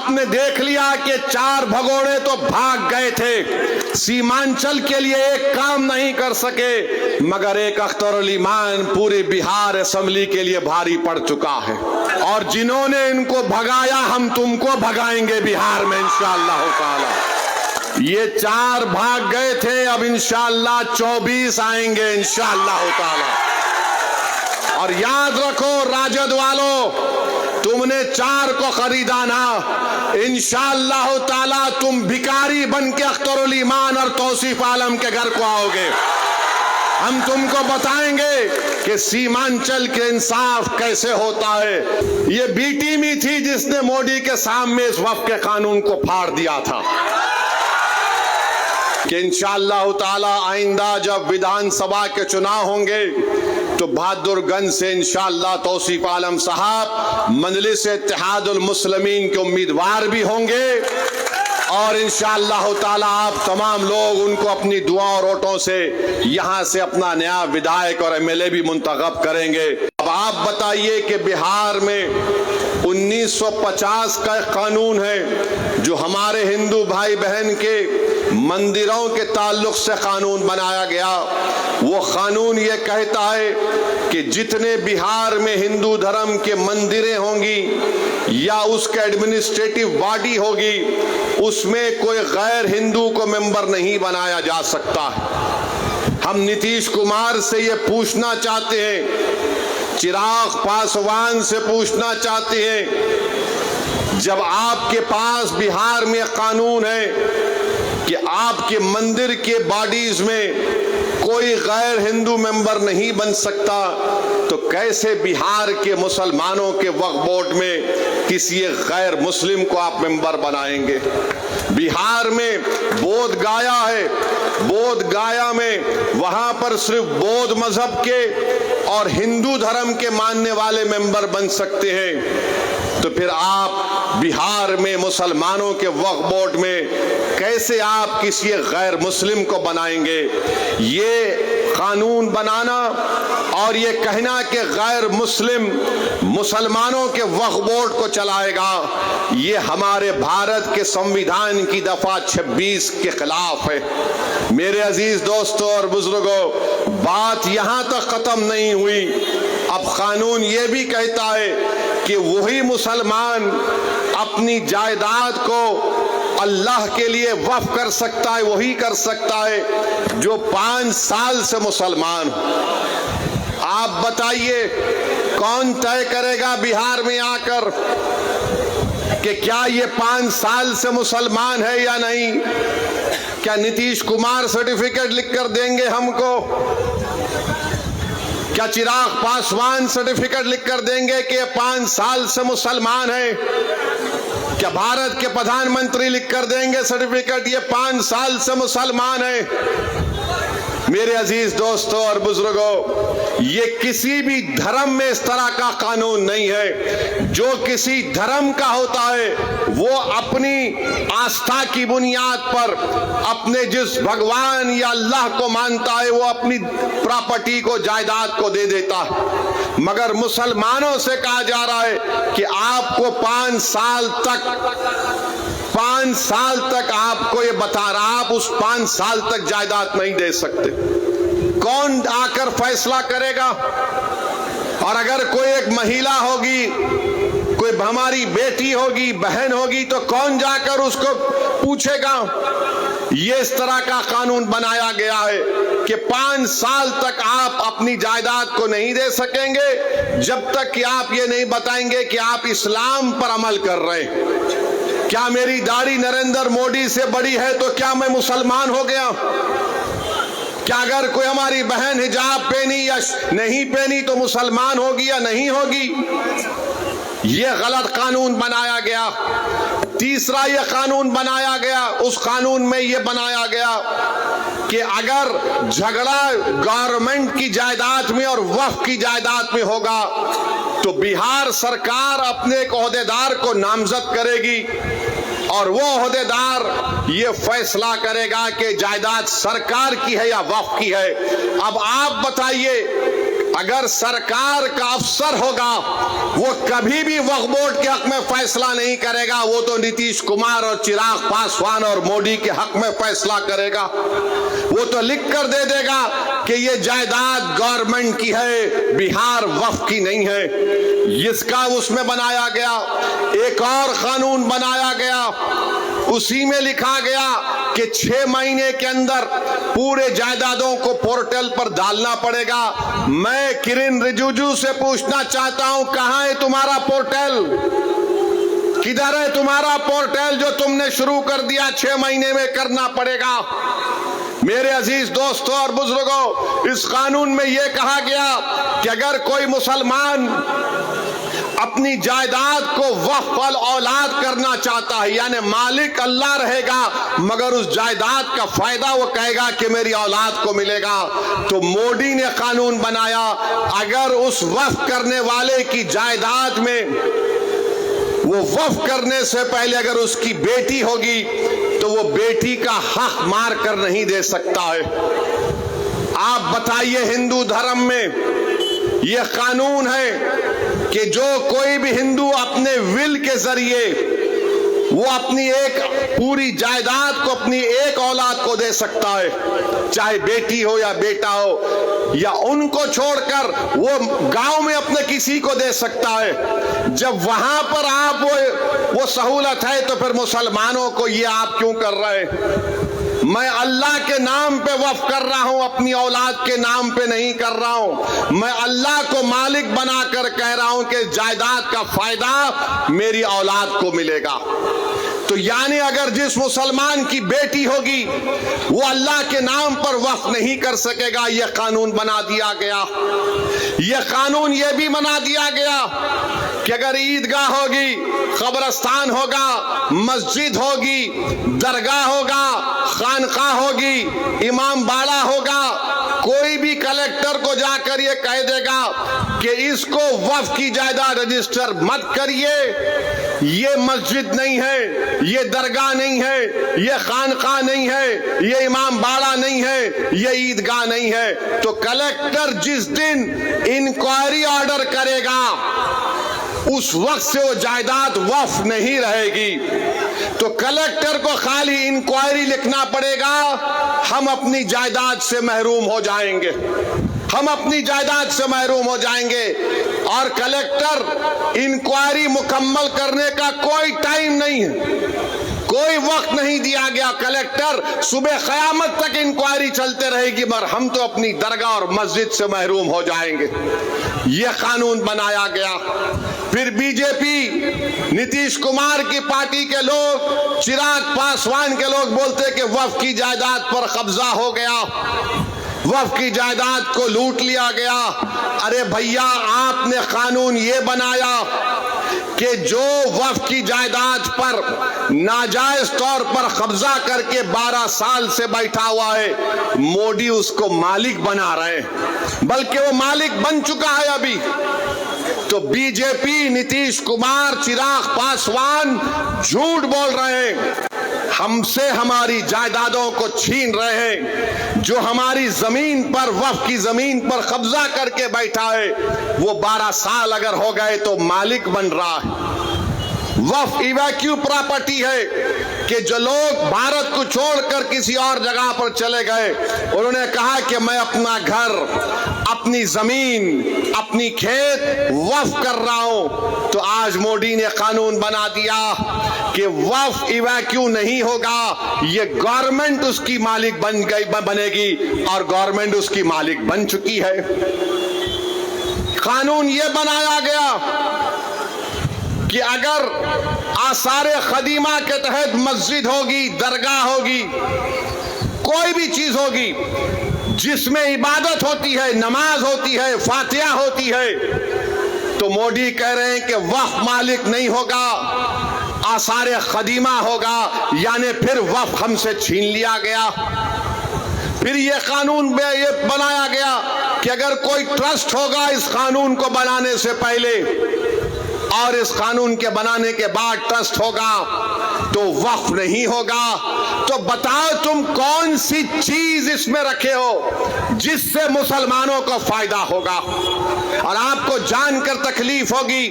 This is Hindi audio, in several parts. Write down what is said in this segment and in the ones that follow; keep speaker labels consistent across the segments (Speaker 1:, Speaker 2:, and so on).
Speaker 1: आपने देख लिया कि 4 भगोड़े तो भाग गए थे, सीमांचल के लिए एक काम नहीं कर सके, मगर एक अख्तरुल ईमान पूरी बिहार असेंबली के लिए भारी पड़ चुका है। और जिन्होंने इनको भगाया, हम तुमको भगाएंगे बिहार में इंशाअल्लाह ताला। ये 4 भाग गए थे, अब इंशाअल्लाह 24 आएंगे इंशाअल्लाह ताला। और याद रखो राजद वालों, तुमने 4 को खरीदा ना, इंशाअल्लाह ताला तुम भिखारी बन के अख्तरुल ईमान और तौसीफ आलम के घर को आओगे। हम तुमको बताएंगे कि सीमांचल के इंसाफ कैसे होता है। ये बी टीम ही थी जिसने मोदी के सामने इस वक्फ के कानून को फाड़ दिया था कि इंशाअल्लाह ताला आइंदा जब विधानसभा के चुनाव होंगे तो बहादुरगंज से इंशाअल्लाह तौसीफ आलम साहब मजलिस इत्तेहादुल मुस्लिमीन के उम्मीदवार भी होंगे और इंशाअल्लाह ताला आप तमाम लोग उनको अपनी दुआ और वोटों से यहां से अपना नया विधायक और एमएलए भी मुंतखब करेंगे। अब आप बताइए कि बिहार में 1950 का एक कानून है जो हमारे हिंदू भाई बहन के मंदिरों के ताल्लुक से कानून बनाया गया। वो कानून ये कहता है कि जितने बिहार में हिंदू धर्म के मंदिरें होंगी या उसके एडमिनिस्ट्रेटिव बॉडी होगी, उसमें कोई गैर हिंदू को मेंबर नहीं बनाया जा सकता है। हम नीतीश कुमार से ये पूछना चाहते हैं, चिराग पासवान से पूछना चाहते हैं, जब आपके पास बिहार में कानून है कि आपके मंदिर के बॉडीज में कोई गैर हिंदू मेंबर नहीं बन सकता, तो कैसे बिहार के मुसलमानों के वक्फ बोर्ड में किसी गैर मुस्लिम को आप मेंबर बनाएंगे? बिहार में बोध गया है, बोध गया में वहां पर सिर्फ बौद्ध मजहब के और हिंदू धर्म के मानने वाले मेंबर बन सकते हैं, तो फिर आप बिहार में मुसलमानों के वक्फ बोर्ड में कैसे आप किसी गैर मुस्लिम को बनाएंगे? ये कानून बनाना और ये कहना कि गैर मुस्लिम मुसलमानों के वक्फ बोर्ड को चलाएगा, ये हमारे भारत के संविधान की दफा 26 के खिलाफ है। मेरे अजीज दोस्तों और बुजुर्गों, बात यहां तक खत्म नहीं हुई। अब कानून ये भी कहता है कि वही मुसलमान अपनी जायदाद को अल्लाह के लिए वक्फ कर सकता है, वही कर सकता है जो 5 साल से मुसलमान हो। आप बताइए कौन तय करेगा बिहार में आकर कि क्या ये 5 साल से मुसलमान है या नहीं? क्या नीतीश कुमार सर्टिफिकेट लिखकर देंगे हमको? क्या चिराग पासवान सर्टिफिकेट लिखकर देंगे कि 5 साल से मुसलमान है? क्या भारत के प्रधानमंत्री लिखकर देंगे सर्टिफिकेट ये 5 साल से मुसलमान है? मेरे अजीज दोस्तों और बुजुर्गों, ये किसी भी धर्म में इस तरह का कानून नहीं है। जो किसी धर्म का होता है वो अपनी आस्था की बुनियाद पर अपने जिस भगवान या अल्लाह को मानता है वो अपनी प्रॉपर्टी को, जायदाद को दे देता है। मगर मुसलमानों से कहा जा रहा है कि आपको 5 साल तक आपको ये बता रहा, आप उस 5 साल तक जायदाद नहीं दे सकते। कौन आकर फैसला करेगा? और अगर कोई एक महिला होगी, कोई हमारी बेटी होगी, बहन होगी, तो कौन जाकर उसको पूछेगा? ये इस तरह का कानून बनाया गया है कि 5 साल तक आप अपनी जायदाद को नहीं दे सकेंगे जब तक कि आप ये नहीं बताएंगे कि आप इस्लाम पर अमल कर रहे हैं। क्या मेरी दाढ़ी नरेंद्र मोदी से बड़ी है तो क्या मैं मुसलमान हो गया? क्या अगर कोई हमारी बहन हिजाब पहनी या नहीं पहनी तो मुसलमान होगी या नहीं होगी? ये गलत कानून बनाया गया। तीसरा ये कानून बनाया गया, उस कानून में ये बनाया गया कि अगर झगड़ा गवर्नमेंट की जायदाद में और वक्फ की जायदाद में होगा तो बिहार सरकार अपने एक ओहदेदार को नामजद करेगी और वो ओहदेदार ये फैसला करेगा कि जायदाद सरकार की है या वक्फ की है। अब आप बताइए, अगर सरकार का अफसर होगा वो कभी भी वक्फ बोर्ड के हक में फैसला नहीं करेगा, वो तो नीतीश कुमार और चिराग पासवान और मोदी के हक में फैसला करेगा। वो तो लिख कर दे देगा कि ये जायदाद गवर्नमेंट की है, बिहार वक्फ की नहीं है। इसका उसमें बनाया गया, एक और कानून बनाया गया, उसी में लिखा गया कि 6 महीने के अंदर पूरे जायदादों को पोर्टल पर डालना पड़ेगा। मैं किरण रिजिजू से पूछना चाहता हूं, कहां है तुम्हारा पोर्टल? किधर है तुम्हारा पोर्टल जो तुमने शुरू कर दिया? 6 महीने में करना पड़ेगा। मेरे अजीज दोस्तों और बुजुर्गों, इस कानून में यह कहा गया कि अगर कोई मुसलमान अपनी जायदाद को वक्फ अल औलाद करना चाहता है, यानी मालिक अल्लाह रहेगा मगर उस जायदाद का फायदा वो कहेगा कि मेरी औलाद को मिलेगा, तो मोदी ने कानून बनाया अगर उस वक्फ करने वाले की जायदाद में वो वक्फ करने से पहले अगर उसकी बेटी होगी तो वो बेटी का हक मार कर नहीं दे सकता है। आप बताइए, हिंदू धर्म में यह कानून है कि जो कोई भी हिंदू अपने विल के जरिए वो अपनी एक पूरी जायदाद को अपनी एक औलाद को दे सकता है, चाहे बेटी हो या बेटा हो, या उनको छोड़कर वो गांव में अपने किसी को दे सकता है। जब वहां पर आप वो सहूलत है तो फिर मुसलमानों को ये आप क्यों कर रहे हैं? मैं अल्लाह के नाम पे वक्फ कर रहा हूं, अपनी औलाद के नाम पे नहीं कर रहा हूं। मैं अल्लाह को मालिक बनाकर कह रहा हूं कि जायदाद का फायदा मेरी औलाद को मिलेगा। तो यानी अगर जिस मुसलमान की बेटी होगी वो अल्लाह के नाम पर वक्फ नहीं कर सकेगा, यह कानून बना दिया गया। यह कानून यह भी बना दिया गया कि अगर ईदगाह होगी, कब्रस्तान होगा, मस्जिद होगी, दरगाह होगा, खानका होगी, इमाम बाड़ा होगा, कोई भी कलेक्टर को जाकर ये कह देगा कि इसको वक्फ की जायदाद रजिस्टर मत करिए, ये मस्जिद नहीं है, ये दरगाह नहीं है, ये खानका नहीं है, ये इमाम बाड़ा नहीं है, ये ईदगाह नहीं है, तो कलेक्टर जिस दिन इंक्वायरी ऑर्डर करेगा उस वक्त से वो जायदाद वक्फ नहीं रहेगी। तो कलेक्टर को खाली इंक्वायरी लिखना पड़ेगा, हम अपनी जायदाद से महरूम हो जाएंगे, हम अपनी जायदाद से महरूम हो जाएंगे। और कलेक्टर इंक्वायरी मुकम्मल करने का कोई टाइम नहीं है, कोई वक्त नहीं दिया गया। कलेक्टर सुबह क़यामत तक इंक्वायरी चलते रहेगी मगर हम तो अपनी दरगाह और मस्जिद से महरूम हो जाएंगे। यह कानून बनाया गया। फिर बीजेपी, नीतीश कुमार की पार्टी के लोग, चिराग पासवान के लोग बोलते कि वक्फ की जायदाद पर कब्जा हो गया, वक्फ की जायदाद को लूट लिया गया। अरे भैया, आपने कानून ये बनाया कि जो वक्फ की जायदाद पर नाजायज तौर पर कब्जा करके 12 साल से बैठा हुआ है, मोदी उसको मालिक बना रहे हैं, बल्कि वो मालिक बन चुका है अभी। तो बीजेपी, नीतीश कुमार, चिराग पासवान झूठ बोल रहे हैं, हमसे हमारी जायदादों को छीन रहे हैं। जो हमारी जमीन पर, वक्फ की जमीन पर कब्जा करके बैठा है वो 12 साल अगर हो गए तो मालिक बन रहा है। वक्फ इवैक्यू प्रॉपर्टी है कि जो लोग भारत को छोड़कर किसी और जगह पर चले गए, उन्होंने कहा कि मैं अपना घर, अपनी जमीन, अपनी खेत वक्फ कर रहा हूं, तो आज मोदी ने कानून बना दिया कि वक्फ इवैक्यू नहीं होगा, ये गवर्नमेंट उसकी मालिक बनेगी और गवर्नमेंट उसकी मालिक बन चुकी है। कानून ये बनाया गया कि अगर आसारे खदीमा के तहत मस्जिद होगी, दरगाह होगी, कोई भी चीज होगी जिसमें इबादत होती है, नमाज होती है, फातिहा होती है, तो मोदी कह रहे हैं कि वक्फ मालिक नहीं होगा, आसारे खदीमा होगा, यानी फिर वक्फ हमसे छीन लिया गया। फिर ये कानून में ये बनाया गया कि अगर कोई ट्रस्ट होगा इस कानून को बनाने से पहले और इस कानून के बनाने के बाद ट्रस्ट होगा तो वक्फ नहीं होगा। तो बताओ तुम कौन सी चीज इसमें रखे हो जिससे मुसलमानों को फायदा होगा। और आपको जानकर तकलीफ होगी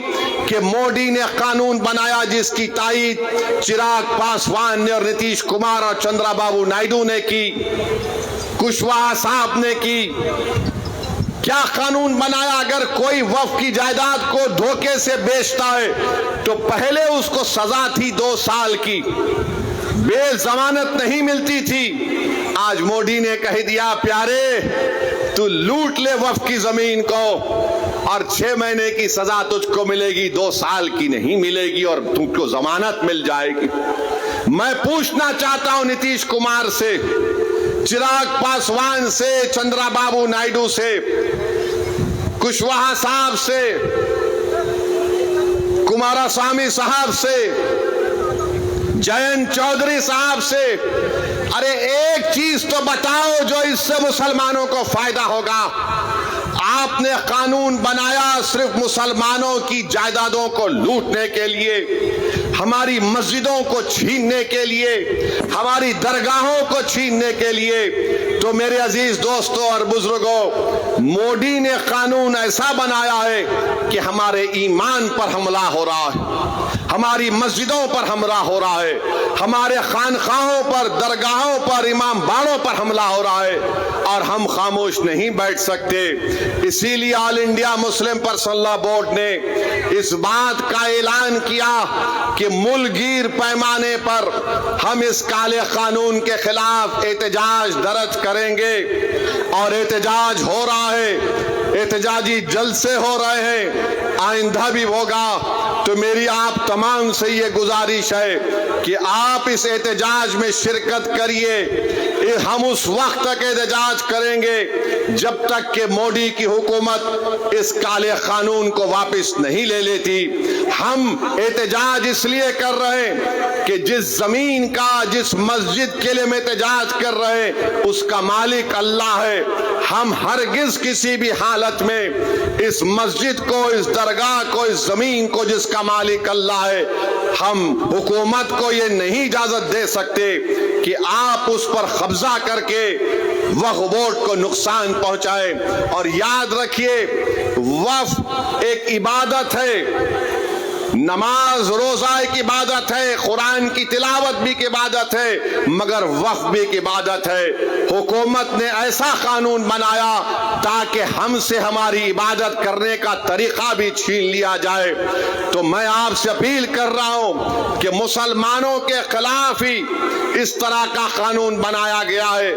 Speaker 1: कि मोदी ने कानून बनाया जिसकी तायीद चिराग पासवान ने और नीतीश कुमार और चंद्रबाबू नायडू ने की, कुशवाहा साहब ने की। क्या कानून बनाया, अगर कोई वक्फ की जायदाद को धोखे से बेचता है तो पहले उसको सजा थी 2 साल की, बेजमानत नहीं मिलती थी। आज मोदी ने कह दिया प्यारे तू लूट ले वक्फ की जमीन को और 6 महीने की सजा तुझको मिलेगी, 2 साल की नहीं मिलेगी और तुमको जमानत मिल जाएगी। मैं पूछना चाहता हूं नीतीश कुमार से, चिराग पासवान से, चंद्रबाबू नायडू से, कुशवाहा साहब से, कुमारस्वामी साहब से, जयंत चौधरी साहब से, अरे एक चीज तो बताओ जो इससे मुसलमानों को फायदा होगा। आपने कानून बनाया सिर्फ मुसलमानों की जायदादों को लूटने के लिए, हमारी मस्जिदों को छीनने के लिए, हमारी दरगाहों को छीनने के लिए। तो मेरे अजीज दोस्तों और बुजुर्गों, मोदी ने कानून ऐसा बनाया है कि हमारे ईमान पर हमला हो रहा है, हमारी मस्जिदों पर हमला हो रहा है, हमारे खानखाहों पर, दरगाहों पर, इमाम बाड़ों पर हमला हो रहा है और हम खामोश नहीं बैठ सकते। इसीलिए all India Muslim personal law board ने इस बात का ऐलान किया कि मुल्कगीर पैमाने पर हम इस काले कानून के खिलाफ एहतजाज दर्ज करेंगे और एहतजाज हो रहा है, एहतजाजी जलसे हो रहे हैं, आइंदा भी होगा। तो मेरी आप तमाम से ये गुजारिश है कि आप इस एहतजाज में शिरकत करिए। हम उस वक्त तक एहतजाज करेंगे जब तक कि मोदी की हुकूमत इस काले कानून को वापस नहीं ले लेती। हम एहतजाज इसलिए कर रहे हैं कि जिस जमीन का, जिस मस्जिद के लिए हम एहतजाज कर रहे हैं उसका मालिक अल्लाह है। हम हरगिज किसी भी हालत में इस मस्जिद को, इस दरगाह को, इस जमीन को जिसका मालिक अल्लाह है, हम हुकूमत को ये नहीं इजाजत दे सकते कि आप उस पर कब्जा करके वक्फ बोर्ड को नुकसान पहुंचाए। और याद रखिए वक्फ एक इबादत है, नमाज रोजा एक इबादत है, कुरान की तिलावत भी एक इबादत है, मगर वक्फ भी एक इबादत है। हुकूमत ने ऐसा कानून बनाया ताकि हमसे हमारी इबादत करने का तरीका भी छीन लिया जाए। तो मैं आपसे अपील कर रहा हूं कि मुसलमानों के खिलाफ ही इस तरह का कानून बनाया गया है।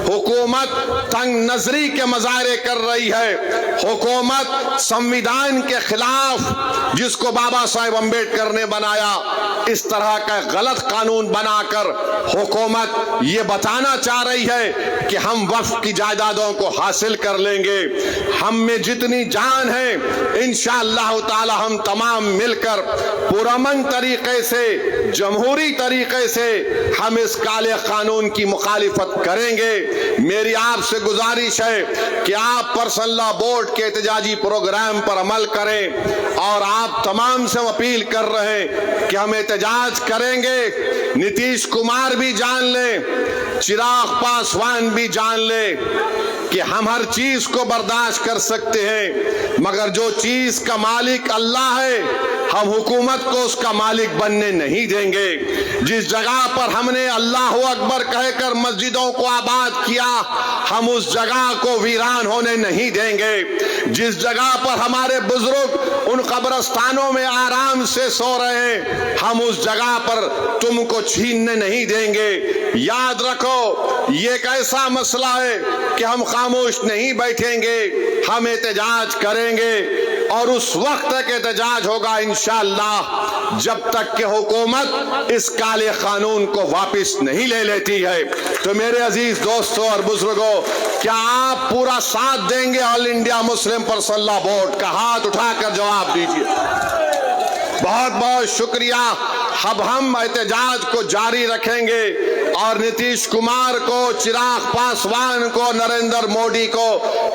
Speaker 1: हुकूमत तंग नजरी के मुजाहरे कर रही है, हुकूमत संविधान के खिलाफ जिसको बाबा साहेब अम्बेडकर ने बनाया, इस तरह का गलत कानून बनाकर हुकूमत ये बताना चाह रही है कि हम वक्फ की जायदादों को हासिल कर लेंगे। हम में जितनी जान है इंशाअल्लाह ताला हम तमाम मिलकर पुरअमन तरीके से, जमहूरी तरीके से हम इस काले कानून की मुखालिफत करेंगे। मेरी आपसे गुजारिश है कि आप पर्सनल लॉ बोर्ड के एहतजाजी प्रोग्राम पर अमल करें और आप तमाम से अपील कर रहे हैं कि हम एहतजाज करेंगे। नीतीश कुमार भी जान ले, चिराग पासवान भी जान ले कि हम हर चीज को बर्दाश्त कर सकते हैं, मगर जो चीज का मालिक अल्लाह है हम हुकूमत को उसका मालिक बनने नहीं देंगे। जिस जगह पर हमने अल्लाह अकबर कहकर मस्जिदों को आबाद किया, हम उस जगह को वीरान होने नहीं देंगे। जिस जगह पर हमारे बुजुर्ग उन कब्रस्तानों में आराम से सो रहे हैं, हम उस जगह पर तुमको छीनने नहीं देंगे। याद रखो ये एक ऐसा मसला है कि हम खामोश नहीं बैठेंगे, हम एहतजाज करेंगे और उस वक्त तक एहतजाज होगा इंशाअल्लाह जब तक कि हुकूमत इस काले कानून को वापस नहीं ले लेती है। तो मेरे अजीज दोस्तों और बुजुर्गों, क्या आप पूरा साथ देंगे all India Muslim personal law board का? हाथ उठाकर जवाब दीजिए। बहुत बहुत शुक्रिया। अब हम एहतजाज को जारी रखेंगे और नीतीश कुमार को, चिराग पासवान को, नरेंद्र मोदी को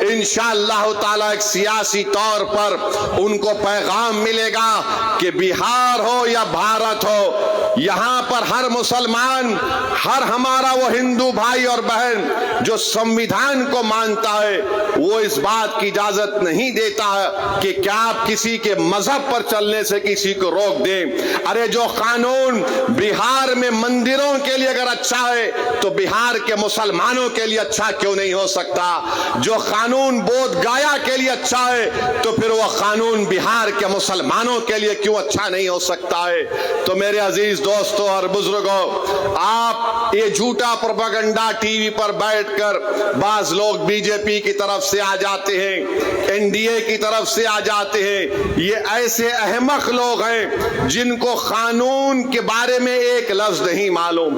Speaker 1: इंशाअल्लाह ताला एक सियासी तौर पर उनको पैगाम मिलेगा कि बिहार हो या भारत हो, यहां पर हर मुसलमान, हर हमारा वो हिंदू भाई और बहन जो संविधान को मानता है, वो इस बात की इजाजत नहीं देता है कि क्या आप किसी के मजहब पर चलने से किसी को रोक दें। अरे जो कानून बिहार में मंदिरों के लिए अगर अच्छा है तो बिहार के मुसलमानों के लिए अच्छा क्यों नहीं हो सकता? जो कानून बोध गया के लिए अच्छा है तो फिर वो कानून बिहार के मुसलमानों के लिए क्यों अच्छा नहीं हो सकता है? तो मेरे अजीज दोस्तों और बुजुर्गों, आप ये झूठा प्रोपेगेंडा टीवी पर बैठकर बाज लोग बीजेपी की तरफ से आ जाते हैं, एनडीए की तरफ से आ जाते हैं, ये ऐसे अहमक लोग हैं जिनको कानून के बारे में एक लफ्ज नहीं मालूम।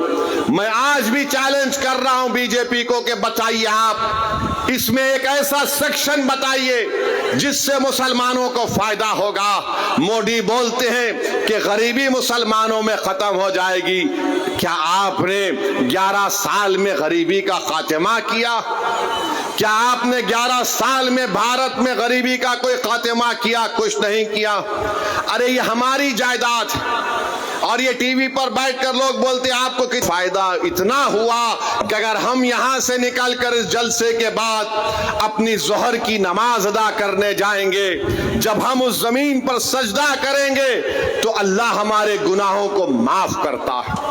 Speaker 1: मैं आज भी चैलेंज कर रहा हूं बीजेपी को कि बताइए, आप इसमें एक ऐसा सेक्शन बताइए जिससे मुसलमानों को फायदा होगा। मोदी बोलते हैं कि गरीबी मुसलमानों में खत्म हो जाएगी। क्या आपने 11 साल में गरीबी का खात्मा किया? क्या आपने 11 साल में भारत में गरीबी का कोई खात्मा किया? कुछ नहीं किया। अरे ये हमारी जायदाद, और ये टीवी पर बैठकर लोग बोलते हैं आपको किस फायदा? इतना हुआ कि अगर हम यहां से निकलकर इस जलसे के बाद अपनी जोहर की नमाज अदा करने जाएंगे, जब हम उस जमीन पर सजदा करेंगे तो अल्लाह हमारे गुनाहों को माफ करता है।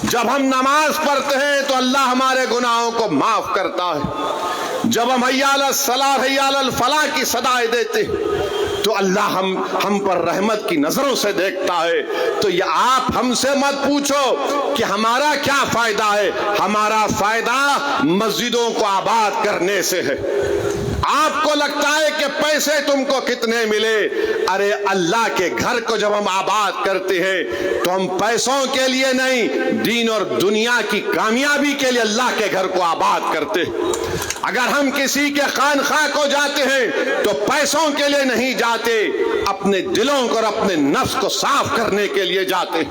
Speaker 1: जब हम नमाज पढ़ते हैं तो अल्लाह हमारे गुनाहों को माफ करता है। जब हम हय्या अलस सलाह हय्या अलल फलाह की सदाएं देते तो अल्लाह हम पर रहमत की नजरों से देखता है। तो ये आप हमसे मत पूछो कि हमारा क्या फायदा है। हमारा फायदा मस्जिदों को आबाद करने से है। आपको लगता है कि पैसे तुमको कितने मिले? अरे अल्लाह के घर को जब हम आबाद करते हैं तो हम पैसों के लिए नहीं, दीन और दुनिया की कामयाबी के लिए अल्लाह के घर को आबाद करते हैं। अगर हम किसी के खानखा को जाते हैं तो पैसों के लिए नहीं जाते, अपने दिलों को और अपने नफ्स को साफ करने के लिए जाते।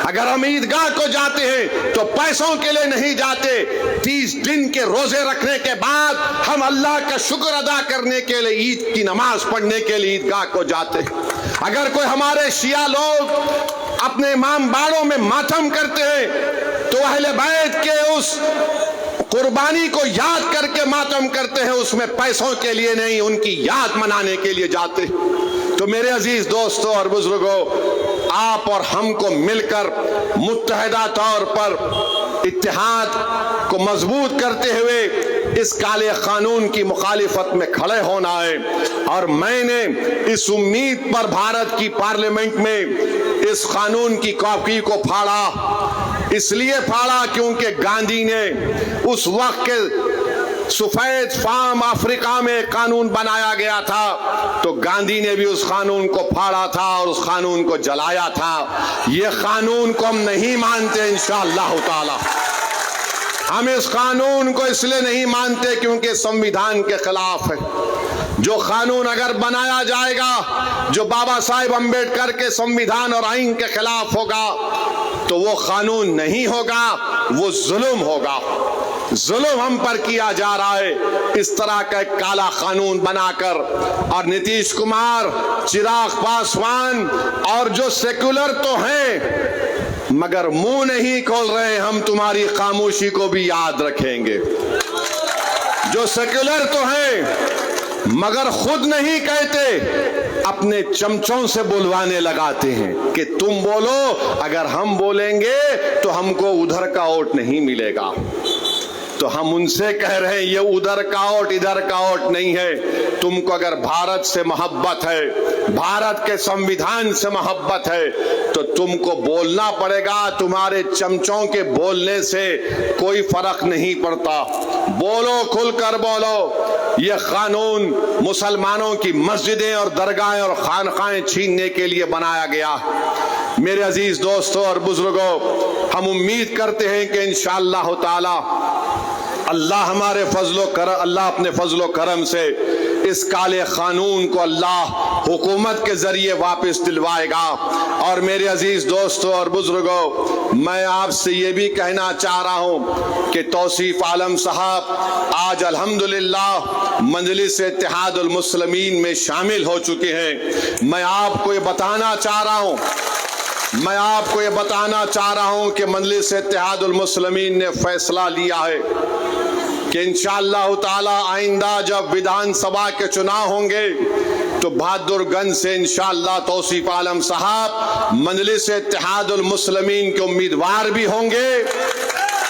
Speaker 1: अगर हम ईदगाह को जाते हैं तो पैसों के लिए नहीं जाते, 30 दिन के रोजे रखने के बाद हम अल्लाह का शुक्र अदा करने के लिए, ईद की नमाज पढ़ने के लिए ईदगाह को जाते। अगर कोई हमारे शिया लोग अपने इमाम बाड़ों में मातम करते हैं तो अहले बैत के उस कुर्बानी को याद करके मातम करते हैं, उसमें पैसों के लिए नहीं, उनकी याद मनाने के लिए जाते। तो मेरे अजीज दोस्तों और बुजुर्गों, आप और हमको मिलकर मुत्तहिदा तौर पर इत्तेहाद को मजबूत करते हुए इस काले कानून की मुखालिफत में खड़े होना है। और मैंने इस उम्मीद पर भारत की पार्लियामेंट में इस कानून की कॉपी को फाड़ा, इसलिए फाड़ा क्योंकि गांधी ने उस वक्त के सफेद फार्म अफ्रीका में कानून बनाया गया था, तो गांधी ने भी उस कानून को फाड़ा था और उस कानून को जलाया था। ये कानून को हम नहीं मानते इंशाअल्लाह ताला। हम इस कानून को इसलिए नहीं मानते क्योंकि संविधान के खिलाफ है। जो कानून अगर बनाया जाएगा जो बाबा साहेब अम्बेडकर के संविधान और आईन के खिलाफ होगा तो वो कानून नहीं होगा, वो जुल्म होगा। जुल्म हम पर किया जा रहा है इस तरह का एक काला कानून बनाकर। और नीतीश कुमार, चिराग पासवान और जो सेक्युलर तो हैं मगर मुंह नहीं खोल रहे, हम तुम्हारी खामोशी को भी याद रखेंगे। जो सेक्युलर तो हैं मगर खुद नहीं कहते, अपने चमचों से बुलवाने लगाते हैं कि तुम बोलो, अगर हम बोलेंगे तो हमको उधर का वोट नहीं मिलेगा। तो हम उनसे कह रहे हैं ये उधर का वोट इधर का वोट नहीं है। तुमको अगर भारत से मोहब्बत है, भारत के संविधान से मोहब्बत है तो तुमको बोलना पड़ेगा। तुम्हारे चमचों के बोलने से कोई फर्क नहीं पड़ता। बोलो, खुलकर बोलो। ये कानून मुसलमानों की मस्जिदें और दरगाहें और खानकाएं छीनने के लिए बनाया गया। मेरे अजीज दोस्तों और बुजुर्गों, हम उम्मीद करते हैं कि इंशाअल्लाह ताला अल्लाह अपने फजलो करम से इस काले कानून को अल्लाह हुकूमत के जरिए वापस दिलवाएगा। और मेरे अजीज दोस्तों और बुजुर्गों, मैं आपसे ये भी कहना चाह रहा हूँ कि तौसीफ आलम साहब आज अल्हम्दुलिल्लाह मजलिस इत्तेहादुल मुस्लिमीन में शामिल हो चुके हैं। मैं आपको ये बताना चाह रहा हूँ कि मजलिस इत्तेहादुल मुस्लिमीन ने फैसला लिया है कि इंशाअल्लाह ताला आइंदा जब विधानसभा के चुनाव होंगे तो बहादुरगंज से इंशाअल्लाह तौसीफ आलम साहब मजलिस इत्तेहादुल मुस्लिमीन के उम्मीदवार भी होंगे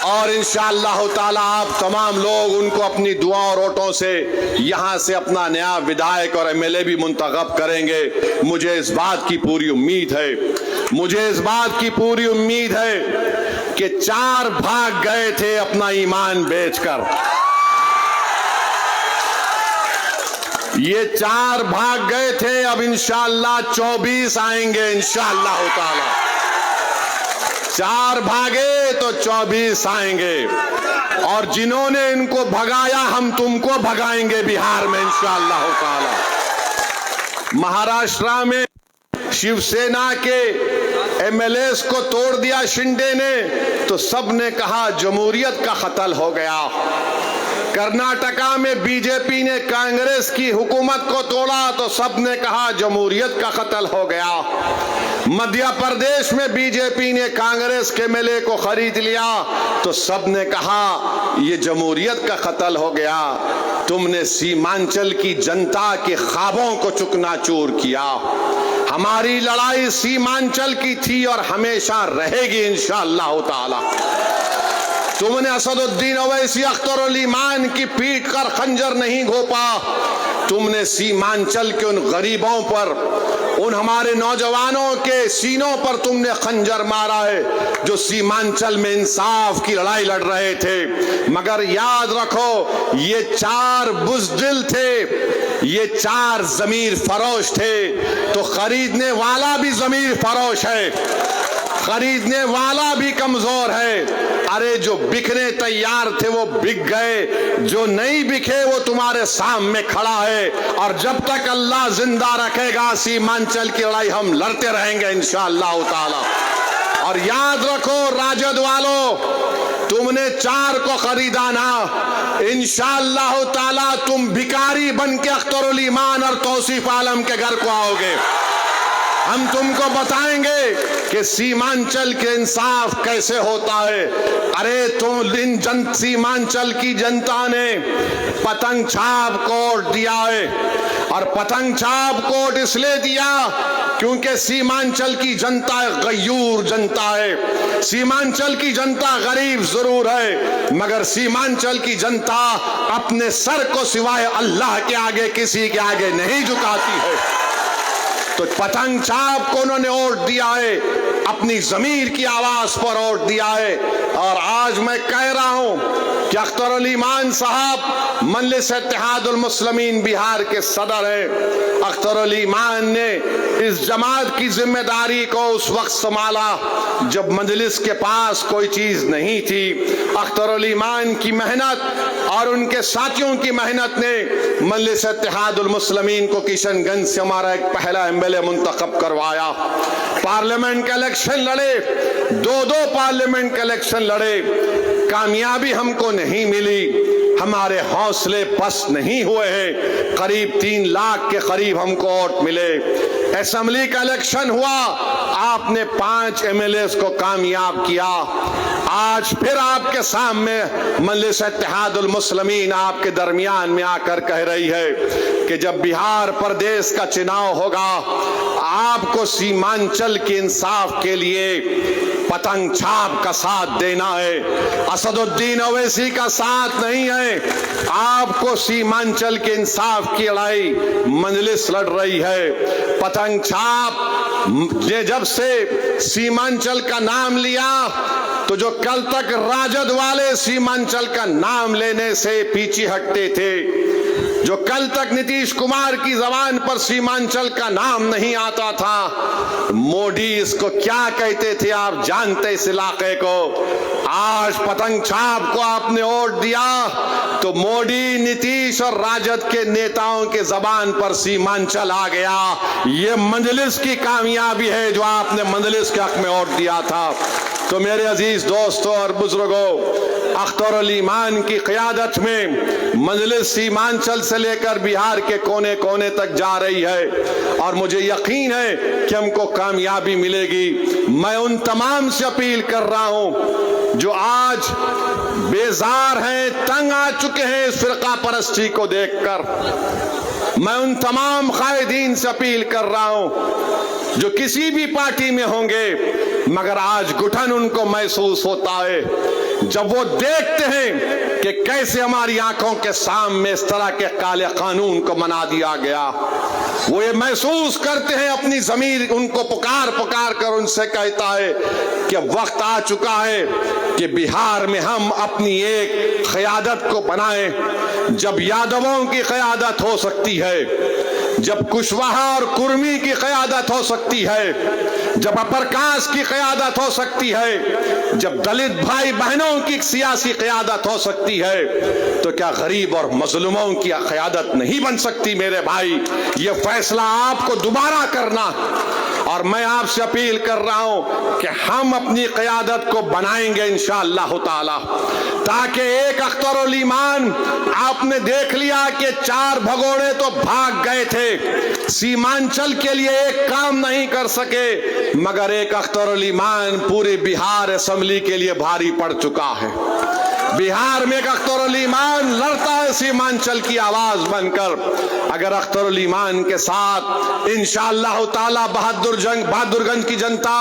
Speaker 1: और इंशाअल्लाह ताला आप तमाम लोग उनको अपनी दुआ और वोटों से यहाँ से अपना नया विधायक और एमएलए भी मुंतखब करेंगे। मुझे इस बात की पूरी उम्मीद है कि 4 भाग गए थे अपना ईमान बेचकर, ये 4 भाग गए थे, अब इंशाअल्लाह 24 आएंगे इंशाअल्लाह ताला। 4 भागे तो 24 आएंगे और जिन्होंने इनको भगाया हम तुमको भगाएंगे बिहार में इंशाअल्लाह ताला। महाराष्ट्र में शिवसेना के एमएलएस को तोड़ दिया शिंदे ने तो सबने कहा जमहूरियत का कत्ल हो गया। कर्नाटका में बीजेपी ने कांग्रेस की हुकूमत को तोड़ा तो सबने कहा जमहूरियत का कत्ल हो गया। मध्य प्रदेश में बीजेपी ने कांग्रेस के एमएलए को खरीद लिया तो सबने कहा ये जमहूरियत का कत्ल हो गया। तुमने सीमांचल की जनता के ख्वाबों को चुकनाचूर किया। हमारी लड़ाई सीमांचल की थी और हमेशा रहेगी इंशाअल्लाह ताला। तुमने असदुद्दीन ओवैसी अख्तर उल ईमान की पीठ कर खंजर नहीं घोपा। तुमने सीमांचल के उन गरीबों पर, उन हमारे नौजवानों के सीनों पर तुमने खंजर मारा है जो सीमांचल में इंसाफ की लड़ाई लड़ रहे थे। मगर याद रखो ये 4 बुज़दिल थे, ये 4 जमीर फरोश थे। तो खरीदने वाला भी जमीर फरोश है, खरीदने वाला भी कमजोर है। अरे जो बिकने तैयार थे वो बिक गए, जो नहीं बिके वो तुम्हारे सामने खड़ा है। और जब तक अल्लाह जिंदा रखेगा सीमांचल की लड़ाई हम लड़ते रहेंगे इंशाअल्लाह ताला। और याद रखो राजद वालों, तुमने 4 को खरीदा ना, इंशाअल्लाह ताला तुम भिखारी बन के अख्तर उल ईमान और तौसीफ आलम के घर को आओगे। हम तुमको बताएंगे कि सीमांचल के इंसाफ कैसे होता है। अरे तुम सीमांचल की जनता ने पतंग छाप कोड दिया है और पतंग छाप कोड इसलिए दिया क्योंकि सीमांचल की जनता गयूर जनता है। सीमांचल की जनता गरीब जरूर है मगर सीमांचल की जनता अपने सर को सिवाय अल्लाह के आगे किसी के आगे नहीं झुकाती है। तो पतंग छाप को उन्होंने वोट दिया है, अपनी जमीर की आवाज पर वोट दिया है। और आज मैं कह रहा हूं कि अख्तर उल ईमान साहब मजलिस इत्तेहादुल मुस्लिमीन बिहार के सदर हैं। अख्तर उल ईमान ने इस जमात की जिम्मेदारी को उस वक्त संभाला जब मजलिस के पास कोई चीज नहीं थी। अख्तर उल ईमान की मेहनत और उनके साथियों की मेहनत ने मजलिस इत्तेहादुल मुस्लिमीन को किशनगंज से हमारा एक पहला एमएलए मुंतखब करवाया। पार्लियामेंट के इलेक्शन लड़े, 2 पार्लियामेंट के इलेक्शन लड़े, कामयाबी हमको नहीं मिली। हमारे हौसले पस्त नहीं हुए हैं। करीब 3 लाख के करीब हमको वोट मिले। असेंबली का इलेक्शन हुआ, आपने 5 एमएलएस को कामयाब किया। आज फिर आपके सामने मजलिस इत्तेहादुल मुस्लिमीन आपके दरमियान में आकर कह रही है कि जब बिहार प्रदेश का चुनाव होगा आपको सीमांचल के इंसाफ के लिए पतंग छाप का साथ देना है, असदुद्दीन ओवैसी का साथ नहीं है। आपको सीमांचल के इंसाफ की लड़ाई मजलिस लड़ रही है। पतंग छाप ने जब से सीमांचल का नाम लिया तो जो कल तक राजद वाले सीमांचल का नाम लेने से पीछे हटते थे जो कल तक नीतीश कुमार की जबान पर सीमांचल का नाम नहीं आता था, मोदी इसको क्या कहते थे आप जानते इस इलाके को। आज पतंग छाप को आपने वोट दिया तो मोदी, नीतीश और राजद के नेताओं के जबान पर सीमांचल आ गया। ये मजलिस की कामयाबी है जो आपने मजलिस के हक में वोट दिया था। तो मेरे अजीज दोस्तों और बुजुर्गों, अख्तर उल ईमान की क़यादत में मजलिस सीमांचल से लेकर बिहार के कोने कोने तक जा रही है और मुझे यकीन है कि हमको कामयाबी मिलेगी। मैं उन तमाम से अपील कर रहा हूं जो आज बेजार हैं, तंग आ चुके हैं इस फिरका परस्ती को देखकर। मैं उन तमाम कायदीन से अपील कर रहा हूं जो किसी भी पार्टी में होंगे, मगर आज घुटन उनको महसूस होता है जब वो देखते हैं कि कैसे हमारी आंखों के सामने इस तरह के काले कानून को बना दिया गया। वो ये महसूस करते हैं, अपनी ज़मीर उनको पुकार पुकार कर उनसे कहता है कि वक्त आ चुका है कि बिहार में हम अपनी एक क़यादत को बनाएं। जब यादवों की क़यादत हो सकती है, जब कुशवाहा और कुर्मी की क़यादत हो सकती है, जब अप्रकाश की क़यादत हो सकती है, जब दलित भाई बहनों की सियासी क़यादत हो सकती है, तो क्या गरीब और मजलूमों की क़यादत नहीं बन सकती? मेरे भाई, ये फैसला आपको दोबारा करना। और मैं आपसे अपील कर रहा हूं कि हम अपनी क़यादत को बनाएंगे इंशाअल्लाह ताला, ताकि एक अख्तर उल ईमान, आपने देख लिया कि 4 भगोड़े तो भाग गए थे, सीमांचल के लिए एक काम नहीं कर सके, मगर एक अख्तर उल ईमान पूरे बिहार असेंबली के लिए भारी पड़ चुका है। बिहार में एक अख्तर उल ईमान लड़ता है सीमांचल की आवाज बनकर। अगर अख्तर उल ईमान के साथ इंशाअल्लाह ताला बहादुरगंज की जनता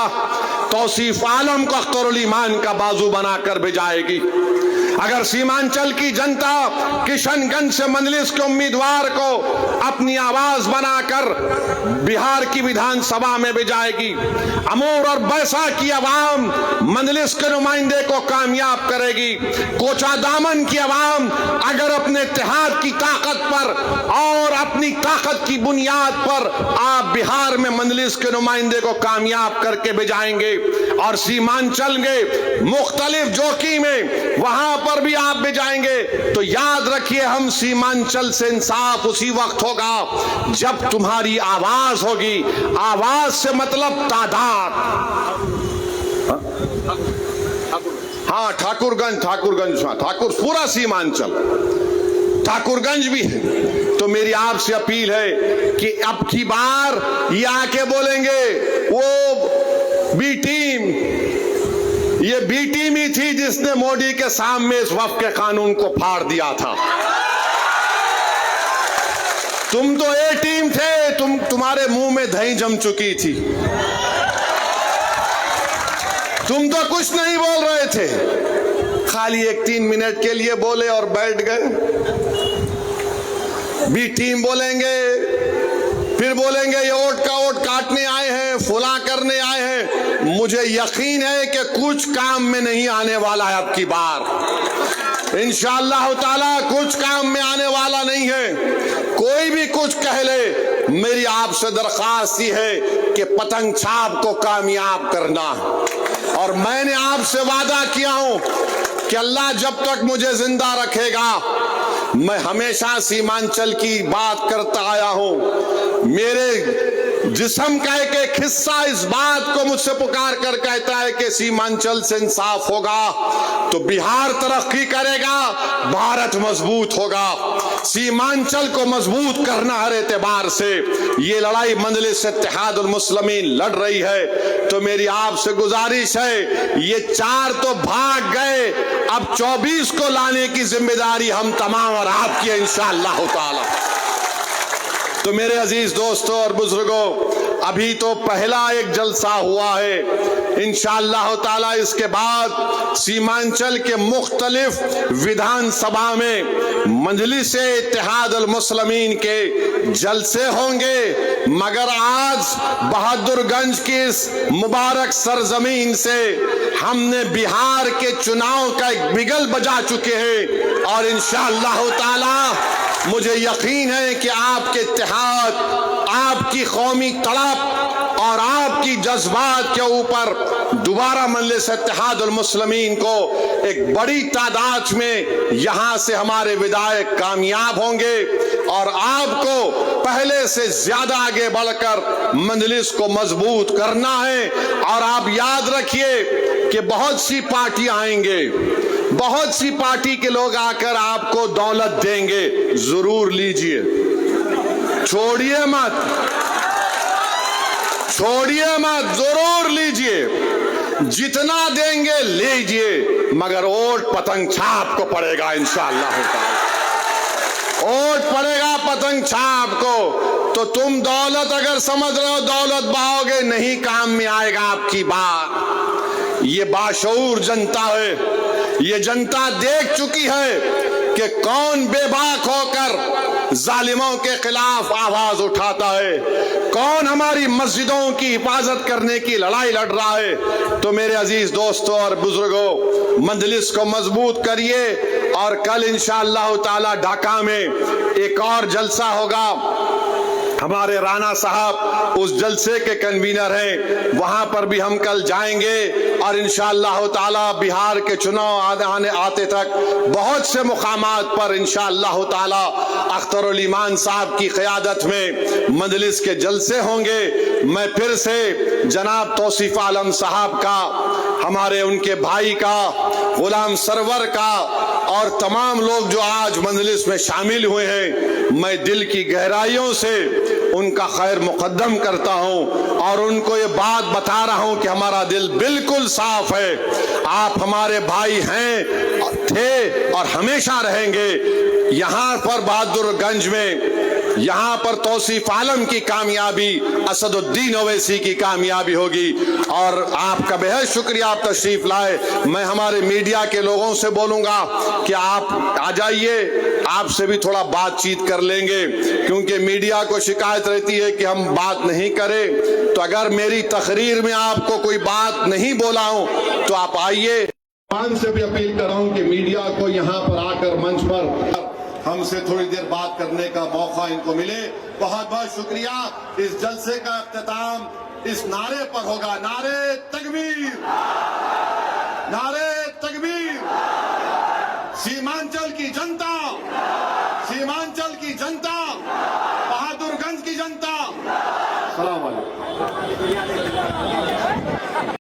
Speaker 1: तौसीफ आलम को अख्तर उल ईमान का बाजू बनाकर भिजाएगी। अगर सीमांचल की जनता किशनगंज से मजलिस के उम्मीदवार को अपनी आवाज बनाकर बिहार की विधानसभा में भिजाएगी, अमूर और बैसा की आवाम मजलिस के नुमाइंदे को कामयाब करेगी, कोचा दामन की आवाम अगर अपने इत्तेहाद की ताकत पर और अपनी ताकत की बुनियाद पर आप बिहार में मजलिस के नुमाइंदे को कामयाब करके भिजाएंगे और सीमांचल के मुख्तलिफ जोकी में वहां पर भी आप भिजाएंगे, तो याद रखिए हम सीमांचल से इंसाफ उसी वक्त होगा जब तुम्हारी आवाज होगी। आवाज से मतलब तादाद। हाँ, ठाकुरगंज ठाकुर पूरा सीमांचल, ठाकुरगंज भी है। तो मेरी आपसे अपील है कि अब की बार ये आके बोलेंगे वो बी टीम, ये बी टीम ही थी जिसने मोदी के सामने इस वक्फ के कानून को फाड़ दिया था। तुम तो ए टीम थे, तुम्हारे मुंह में दही जम चुकी थी, तुम तो कुछ नहीं बोल रहे थे, खाली 1-3 मिनट के लिए बोले और बैठ गए। बी टीम बोलेंगे, फिर बोलेंगे ये वोट का वोट काटने आए हैं, फुला करने आए हैं। मुझे यकीन है कि कुछ काम में नहीं आने वाला है अब की बार, इंशाअल्लाह ताला कुछ काम में आने वाला नहीं है। कोई भी कुछ कह ले, मेरी आपसे दरख्वास्त ही है कि पतंग छाप को कामयाब करना। और मैंने आपसे वादा किया हूं कि अल्लाह जब तक मुझे जिंदा रखेगा, मैं हमेशा सीमांचल की बात करता आया हूं। मेरे जिस्म का एक हिस्सा इस बात को मुझसे पुकार कर कहता है कि सीमांचल से इंसाफ होगा तो बिहार तरक्की करेगा, भारत मजबूत होगा। सीमांचल को मजबूत करना हर एतबार से ये लड़ाई मजलिस इत्तेहादुल मुस्लिमीन लड़ रही है। तो मेरी आपसे गुजारिश है, ये 4 तो भाग गए, अब 24 को लाने की जिम्मेदारी हम तमाम और आपकी है इंशाअल्लाह ताला। तो मेरे अजीज दोस्तों और बुजुर्गों, अभी तो पहला एक जलसा हुआ है, इंशाअल्लाह ताला इसके बाद सीमांचल के मुख्तलिफ विधानसभा में मजलिस इत्तेहादुल मुस्लिमीन के जलसे होंगे। मगर आज बहादुरगंज की इस मुबारक सरजमीन से हमने बिहार के चुनाव का एक बिगल बजा चुके हैं और इंशाअल्लाह ताला मुझे यकीन है कि आपके इत्तेहाद, आपकी कौमी तड़प और आपकी जज्बात के ऊपर दोबारा मजलिस इत्तेहादुल मुस्लिमीन को एक बड़ी तादाद में यहां से हमारे विधायक कामयाब होंगे और आपको पहले से ज्यादा आगे बढ़कर मजलिस को मजबूत करना है। और आप याद रखिए कि बहुत सी पार्टियां आएंगे, बहुत सी पार्टी के लोग आकर आपको दौलत देंगे, जरूर लीजिए, छोड़िए मत, छोड़िए मत, जरूर लीजिए, जितना देंगे लीजिए, मगर वोट पतंग छाप को पड़ेगा इंशाअल्लाह ताला, वोट पड़ेगा पतंग छाप को। तो तुम दौलत अगर समझ रहे हो दौलत बहाओगे, नहीं काम में आएगा आपकी बात। ये बाशऊर जनता है, ये जनता देख चुकी है कि कौन बेबाक होकर जालिमों के खिलाफ आवाज उठाता है, कौन हमारी मस्जिदों की हिफाजत करने की लड़ाई लड़ रहा है। तो मेरे अजीज दोस्तों और बुजुर्गों, मजलिस को मजबूत करिए और कल इंशाअल्लाह ताला ढाका में एक और जलसा होगा। हमारे राणा साहब उस जलसे के कन्वीनर हैं, वहां पर भी हम कल जाएंगे और इंशाअल्लाह ताला बिहार के चुनाव आते तक बहुत से मुकामात पर इंशाअल्लाह ताला अख्तरुल ईमान साहब की क़यादत में मजलिस के जलसे होंगे। मैं फिर से जनाब तौसीफ आलम साहब का, हमारे उनके भाई का, गुलाम सरवर का और तमाम लोग जो आज मजलिस में शामिल हुए हैं, मैं दिल की गहराइयों से उनका खैर मुकद्दम करता हूं और उनको ये बात बता रहा हूं कि हमारा दिल बिल्कुल साफ है। आप हमारे भाई हैं, थे और हमेशा रहेंगे। यहां पर बहादुरगंज में, यहां पर तौसीफ आलम की कामयाबी, असदुद्दीन ओवैसी की कामयाबी होगी। और आपका बेहद शुक्रिया, आप तशरीफ लाए। मैं हमारे मीडिया के लोगों से बोलूंगा कि आप आ जाइए, आपसे भी थोड़ा बातचीत कर लेंगे, क्योंकि मीडिया को शिकायत रहती है कि हम बात नहीं करें। तो अगर मेरी तकरीर में आपको कोई बात नहीं बोला हूं तो आप आइए। से भी अपील कर रहा हूं कि मीडिया को यहां पर आकर मंच पर हमसे थोड़ी देर बात करने का मौका इनको मिले। बहुत बहुत शुक्रिया। इस जलसे का इख्तिताम इस नारे पर होगा, नारे तकबीर, नारे तकबीर। सीमांचल की जनता, सीमांचल की जनता, बहादुरगंज की जनता, सलाम अलैकुम।